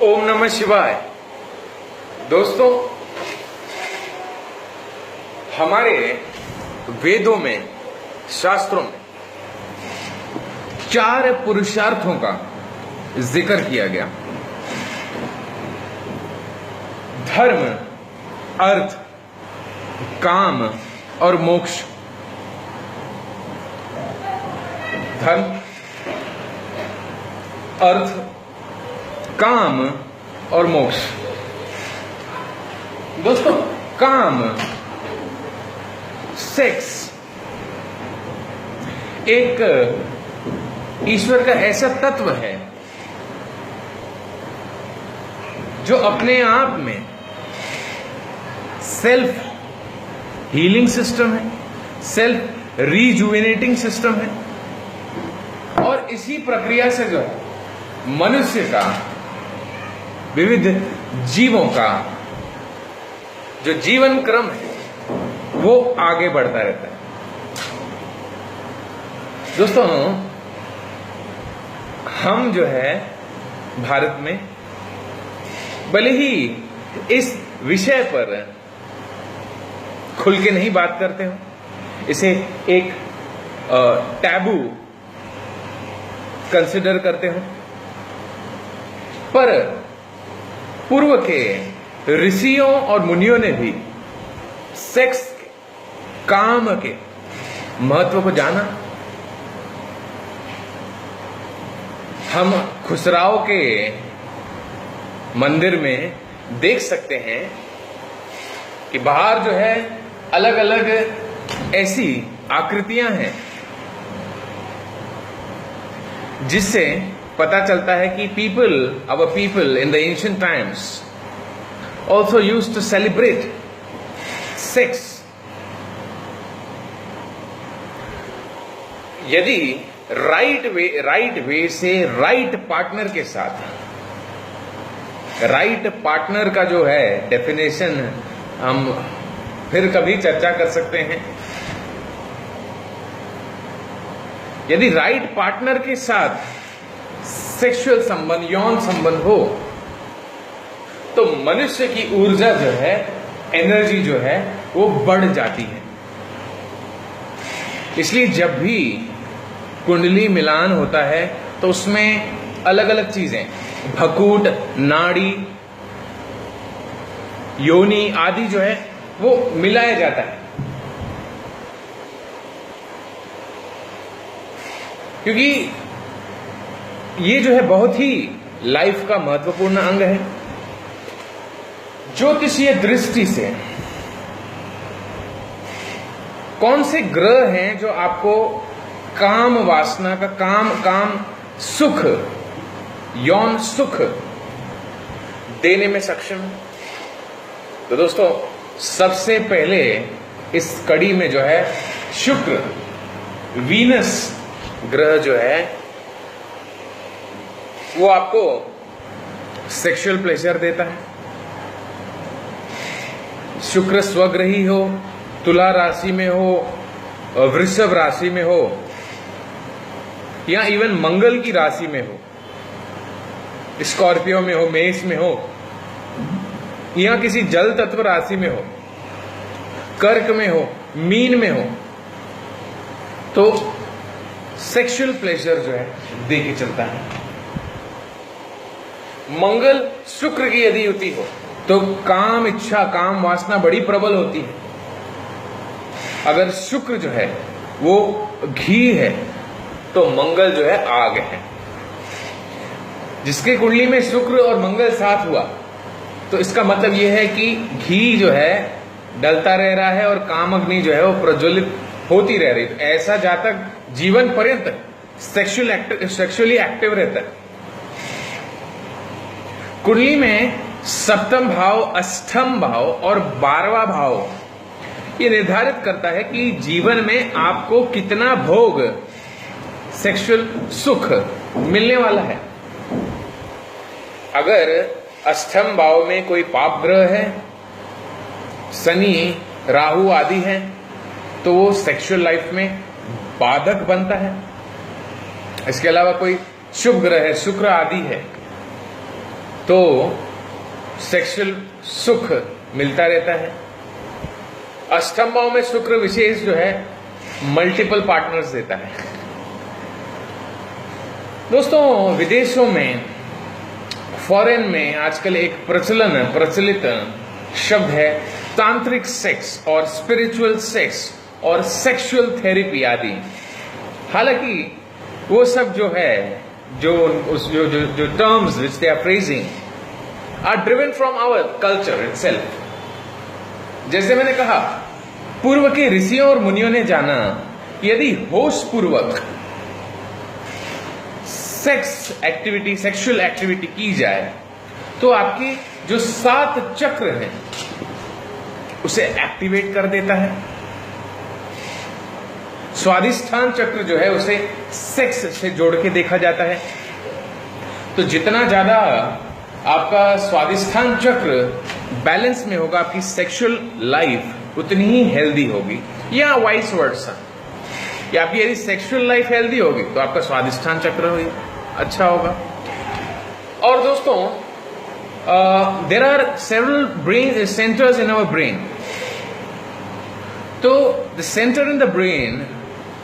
ओम नमः शिवाय। दोस्तों, हमारे वेदों में, शास्त्रों में 4 पुरुषार्थों का जिक्र किया गया। धर्म, अर्थ, काम और मोक्ष। धर्म, अर्थ, काम और मोक्ष। दोस्तों, काम, सेक्स एक ईश्वर का ऐसा तत्व है जो अपने आप में सेल्फ हीलिंग सिस्टम है, सेल्फ रिजुविनेटिंग सिस्टम है, और इसी प्रक्रिया से जो है मनुष्य का, विविध जीवों का जो जीवन क्रम है वो आगे बढ़ता रहता है। दोस्तों, हम जो है भारत में भले ही इस विषय पर खुल के नहीं बात करते हो, इसे एक टैबू कंसिडर करते हो, पर पूर्व के ऋषियों और मुनियों ने भी सेक्स के, काम के महत्व को जाना। हम खुसराव के मंदिर में देख सकते हैं कि बाहर जो है अलग अलग ऐसी आकृतियां हैं जिससे पता चलता है कि our people in the ancient times also used to celebrate sex. यदि राइट वे से राइट पार्टनर के साथ, राइट पार्टनर का जो है डेफिनेशन हम फिर कभी चर्चा कर सकते हैं। यदि राइट पार्टनर के साथ सेक्सुअल संबंध, यौन संबंध हो, तो मनुष्य की ऊर्जा जो है, एनर्जी जो है वो बढ़ जाती है। इसलिए जब भी कुंडली मिलान होता है तो उसमें अलग अलग चीजें, भकूट, नाड़ी, योनि आदि जो है वो मिलाया जाता है, क्योंकि ये जो है बहुत ही लाइफ का महत्वपूर्ण अंग है। ज्योतिषीय दृष्टि से कौन से ग्रह हैं जो आपको काम वासना का, काम सुख, यौन सुख देने में सक्षम है? तो दोस्तों, सबसे पहले इस कड़ी में जो है शुक्र, वीनस ग्रह जो है वो आपको सेक्सुअल प्लेजर देता है। शुक्र स्वग्रही हो, तुला राशि में हो, वृषभ राशि में हो, या इवन मंगल की राशि में हो, स्कॉर्पियो में हो, मेष में हो, या किसी जल तत्व राशि में हो, कर्क में हो, मीन में हो, तो सेक्सुअल प्लेजर जो है दे के चलता है। मंगल शुक्र की यदि युति हो तो काम इच्छा, काम वासना बड़ी प्रबल होती है। अगर शुक्र जो है वो घी है तो मंगल जो है आग है। जिसके कुंडली में शुक्र और मंगल साथ हुआ तो इसका मतलब यह है कि घी जो है डलता रह रहा है और काम अग्नि जो है वो प्रज्वलित होती रह रही है। तो ऐसा जातक जीवन पर्यंत सेक्सुअली एक्टिव रहता है। कुंडली में सप्तम भाव, अष्टम भाव और 12वां भाव ये निर्धारित करता है कि जीवन में आपको कितना भोग, सेक्सुअल सुख मिलने वाला है। अगर अष्टम भाव में कोई पाप ग्रह है, शनि, राहु आदि हैं, तो वो सेक्सुअल लाइफ में बाधक बनता है। इसके अलावा कोई शुभ ग्रह है, शुक्र आदि है, तो सेक्सुअल सुख मिलता रहता है। अष्टम भाव में शुक्र विशेष जो है मल्टीपल पार्टनर्स देता है। दोस्तों, विदेशों में, फॉरेन में आजकल एक प्रचलित शब्द है तांत्रिक सेक्स और स्पिरिचुअल सेक्स और सेक्सुअल थेरेपी आदि। हालांकि वो सब जो है जो terms which they are phrasing are driven from our culture itself. जैसे मैंने कहा, पूर्व के ऋषियों और मुनियों ने जाना कि यदि होश पूर्वक सेक्सुअल एक्टिविटी की जाए तो आपकी जो 7 चक्र हैं उसे एक्टिवेट कर देता है। स्वादिष्ठान चक्र जो है उसे सेक्स से जोड़ के देखा जाता है। तो जितना ज्यादा आपका स्वादिष्ठान चक्र बैलेंस में होगा, आपकी सेक्सुअल लाइफ उतनी ही हेल्दी होगी, या वाइस वर्सा। या आपकी यदि सेक्सुअल लाइफ हेल्दी होगी तो आपका स्वादिष्ठान चक्र अच्छा होगा। और दोस्तों, there are several brain centres in our brain. तो the centre in the brain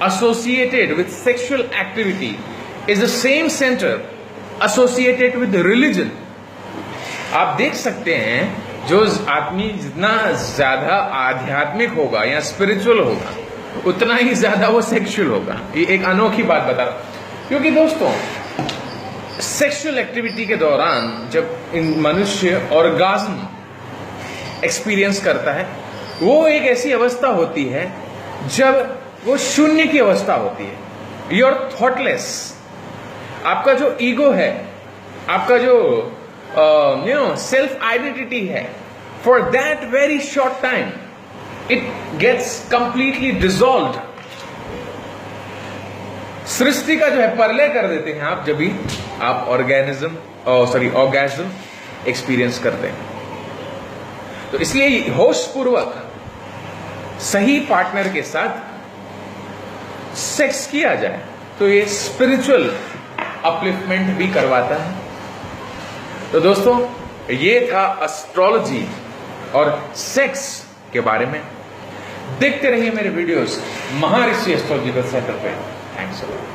associated with sexual activity is the same center associated with religion. आप देख सकते हैं जो आदमी जितना ज्यादा आध्यात्मिक होगा या स्पिरिचुअल होगा उतना ही ज्यादा वो सेक्सुअल होगा। ये एक अनोखी बात बता रहा हूं, क्योंकि दोस्तों सेक्सुअल एक्टिविटी के दौरान जब मनुष्य ऑर्गाज्म एक्सपीरियंस करता है, वो एक ऐसी अवस्था होती है जब वो शून्य की अवस्था होती है। You are thoughtless. आपका जो ईगो है, आपका जो सेल्फ आइडेंटिटी है, for that very short time it gets completely dissolved. सृष्टि का जो है परलय कर देते हैं आप जब भी आप ऑर्गेज्म एक्सपीरियंस करते हैं। तो इसलिए होश पूर्वक सही पार्टनर के साथ सेक्स किया जाए तो ये स्पिरिचुअल अपलिफ्टमेंट भी करवाता है। तो दोस्तों, ये था एस्ट्रोलॉजी और सेक्स के बारे में। देखते रहिए मेरे वीडियोस महर्षि एस्ट्रोलॉजिकल सेंटर पे। Thanks a lot.